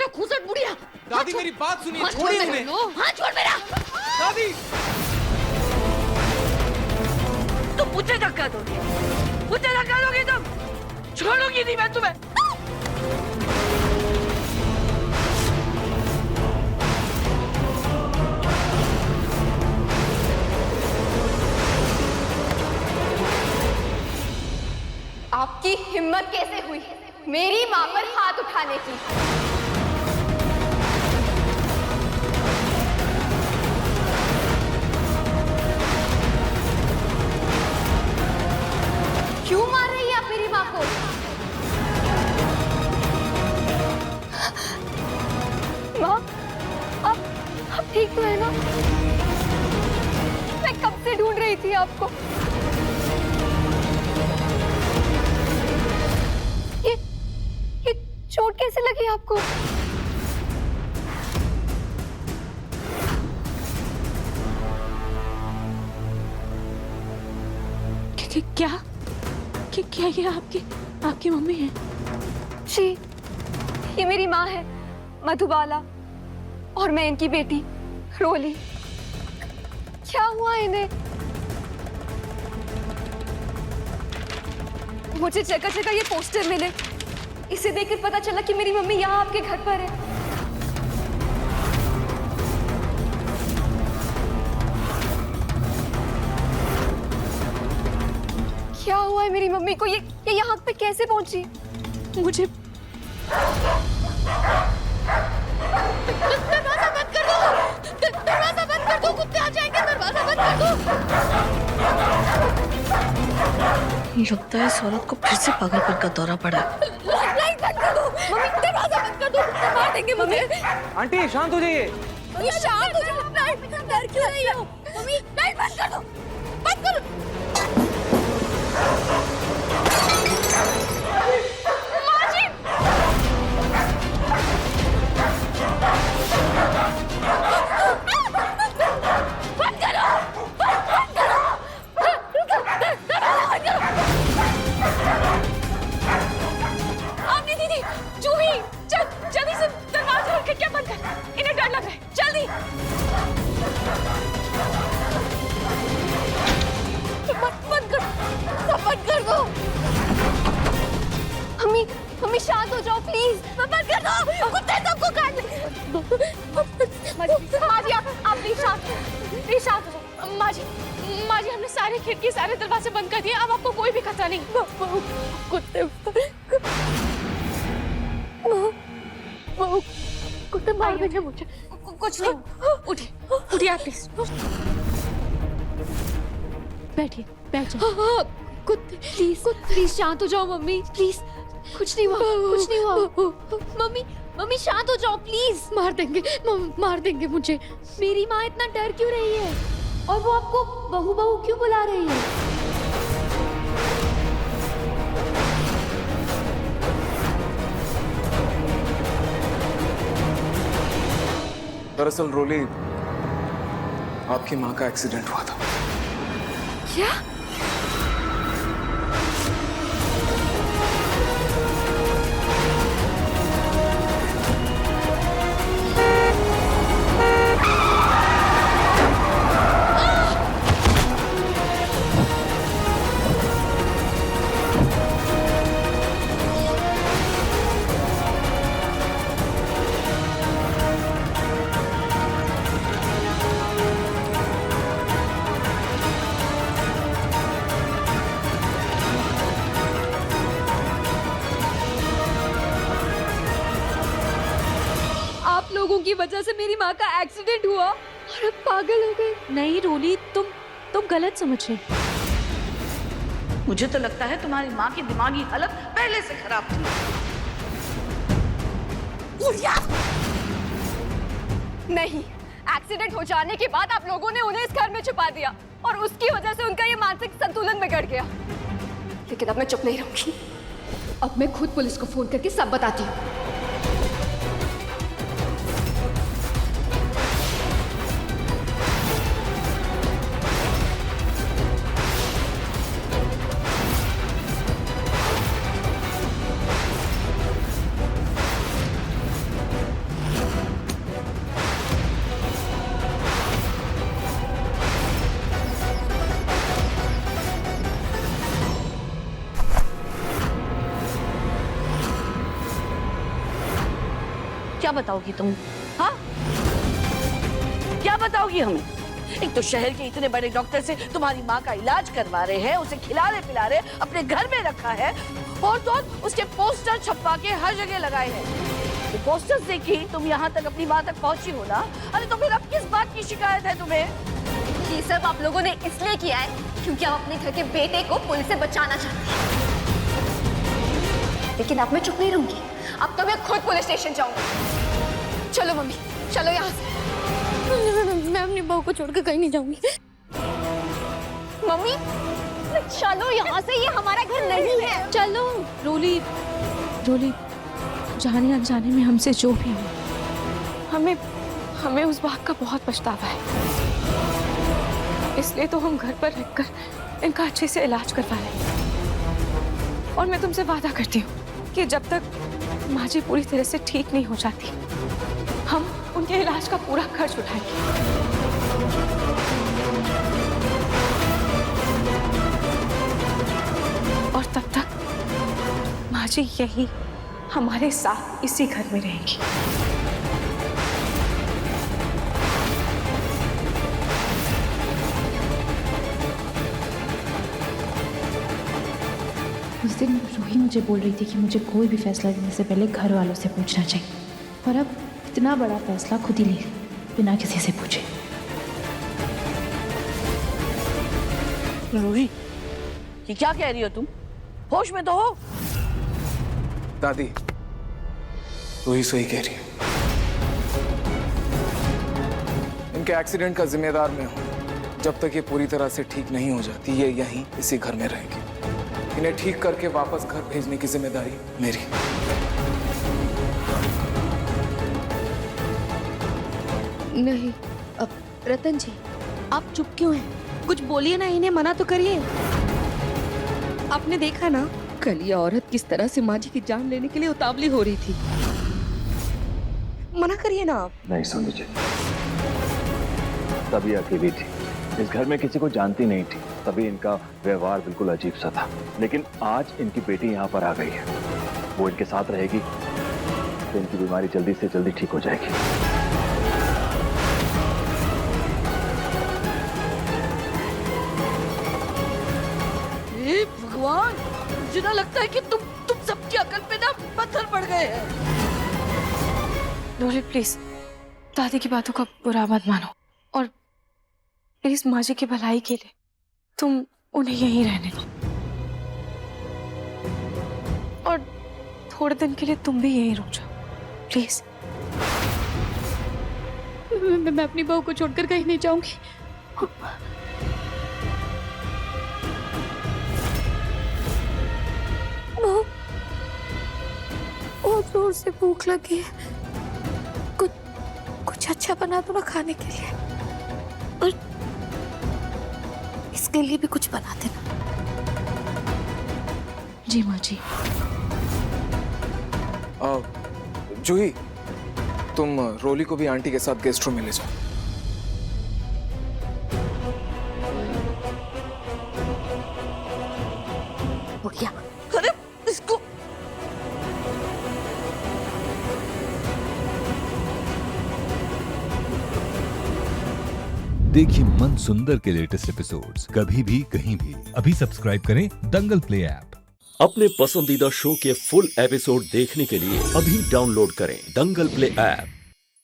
खूसट बुढ़िया। दादी मेरी बात सुनिए, हाथ छोड़िए छोड़ उन्हें। मेरा, हाथ छोड़ मेरा। दादी तुम मुझे धक्का दोगे, मुझे धक्का दोगी तुम? छोड़ूंगी नहीं मैं तुम्हें। आपकी हिम्मत कैसे हुई मेरी मां पर हाथ उठाने की? क्यों मार रही है आप मेरी मां को? मां, आप ठीक तो है ना? मैं कब से ढूंढ रही थी आपको। ये चोट कैसे लगी आपको? क्या ये आपकी मम्मी है? जी, ये मेरी माँ है मधुबाला, और मैं इनकी बेटी रोली। क्या हुआ इन्हें? मुझे जगह जगह ये पोस्टर मिले, इसे देखकर पता चला कि मेरी मम्मी यहाँ आपके घर पर है। क्या हुआ है मेरी मम्मी को? ये यहाँ पे कैसे पहुंची? मुझे दरवाजा बंद कर दो, दरवाजा बंद कर दो, कुत्ते आ जाएंगे, दरवाजा बंद कर दो। लगता है इस औरत को फिर से पागलपन का दौरा पड़ा है। लाइट बंद कर दो, मम्मी दरवाजा बंद कर दो, कुत्ते मार देंगे मुझे। आंटी शांत हो जाइए। मम्मी शांत हो जाओ, लाइट डर क्यों रही हो? मम्मी लाइट बंद कर दो, बंद करो। माँ जी! बंद करो, बंद करो, दरवाजा बंद करो। आपने दीदी, जूही, जल्दी से दरवाजा और खिड़कियां बंद कर, इन्हें डर लग रहा है, जल्दी। बंद कर, सब बंद कर दो। मम्मी शांत हो जाओ प्लीज, बंद कर दो, कुत्ते सबको काट ले। माँ जी आप प्लीज शांत हो जाओ। माँ जी हमने सारे खिड़की सारे दरवाजे बंद कर दिए, अब आपको कोई भी खतरा नहीं। कुत्ते कुत्ते मार देंगे मुझे। कुछ नहीं, उठिए आप प्लीज। बैठिए, बैठ जाओ। कुत्ते प्लीज शांत हो जाओ मम्मी, प्लीज। कुछ नहीं हुआ। मम्मी शांत हो जाओ प्लीज। मार देंगे मुझे। मेरी माँ इतना डर क्यों रही है? और वो आपको बहू बहू क्यों बुला रही है? दरअसल रोली, आपकी माँ का एक्सीडेंट हुआ था। क्या? लोगों की वजह से मेरी माँ का एक्सीडेंट हुआ और अब पागल हो गए। नहीं रोली, तुम गलत समझ रहे। मुझे तो लगता है तुम्हारी माँ की दिमागी हालत पहले से खराब थी। नहीं, एक्सीडेंट हो जाने के बाद आप लोगों ने उन्हें इस घर में छुपा दिया और उसकी वजह से उनका ये मानसिक संतुलन बिगड़ गया। लेकिन अब मैं चुप नहीं रहूंगी। अब मैं खुद पुलिस को फोन करके सब बताती हूँ। क्या बताओगी तुम? हाँ, क्या बताओगी हमें? एक तो शहर के इतने बड़े डॉक्टर से तुम्हारी माँ का इलाज करवा रहे हैं, उसे खिला रहे पिला रहे, अपने घर में रखा है, और तो उसके पोस्टर छपवा के हर जगह लगाए हैं। ये पोस्टर्स देखी तुम यहाँ तक अपनी माँ तक पहुँची हो ना? अरे तो फिर अब किस बात की शिकायत है तुम्हें? ये सब आप लोगों ने इसलिए किया है क्योंकि आप अपने घर के बेटे को पुलिस से बचाना चाहते हैं। लेकिन अब मैं चुप नहीं रहूंगी, अब तो मैं खुद पुलिस स्टेशन जाऊंगी। चलो मम्मी, चलो यहाँ से। मैं अपनी बहू को छोड़कर कहीं नहीं जाऊंगी। मम्मी चलो यहाँ से, ये हमारा घर नहीं है। चलो रोली, रोली, जाने अनजाने में हमसे जो भी हो, हमें उस बात का बहुत पछतावा है, इसलिए तो हम घर पर रहकर इनका अच्छे से इलाज करवा रहे हैं। और मैं तुमसे वादा करती हूँ कि जब तक माँ जी पूरी तरह से ठीक नहीं हो जाती, हम उनके इलाज का पूरा खर्च उठाएंगे। और तब तक माँ जी यही हमारे साथ इसी घर में रहेंगी। उस दिन रूही मुझे बोल रही थी कि मुझे कोई भी फैसला लेने से पहले घर वालों से पूछना चाहिए, और अब इतना बड़ा फैसला खुद ही ले ली बिना किसी से पूछे। रूही, ये क्या कह रही हो तुम? होश में तो हो? दादी तो ही सही कह रही है। इनके एक्सीडेंट का जिम्मेदार मैं हूं। जब तक ये पूरी तरह से ठीक नहीं हो जाती, ये यहीं इसी घर में रहेगी। इन्हें ठीक करके वापस घर भेजने की जिम्मेदारी मेरी। नहीं। अब रतन जी, आप चुप क्यों हैं? कुछ बोलिए ना, इन्हें मना तो करिए। आपने देखा ना कल ये औरत किस तरह से माँ जी की जान लेने के लिए उतावली हो रही थी। मना करिए ना आप। नहीं समझे, तभी अकेली थी, इस घर में किसी को जानती नहीं थी, तभी इनका व्यवहार बिल्कुल अजीब सा था। लेकिन आज इनकी बेटी यहाँ पर आ गई है, वो इनके साथ रहेगी तो इनकी बीमारी जल्दी से जल्दी ठीक हो जाएगी। हे भगवान, मुझे ना लगता है कि तुम सबकी अकल पे ना पत्थर पड़ गए हैं। डोली प्लीज, दादी की बातों का बुरा मत मानो, और प्लीज माँ जी की भलाई के लिए तुम उन्हें यहीं रहने दो, और थोड़े दिन के लिए तुम भी यहीं रुक जाओ प्लीज। मैं अपनी बहू को छोड़कर कहीं नहीं जाऊंगी। बहुत जोर से भूख लगी है, कुछ अच्छा बना दो ना खाने के लिए, और इसके लिए भी कुछ बना देना। जी माँ जी। जूही, तुम रोली को भी आंटी के साथ गेस्ट रूम में ले जाओ। हो गया। अरे इसको देखिए मन सुंदर के लेटेस्ट एपिसोड्स कभी भी कहीं भी। अभी सब्सक्राइब करें दंगल प्ले ऐप। अपने पसंदीदा शो के फुल एपिसोड देखने के लिए अभी डाउनलोड करें दंगल प्ले ऐप।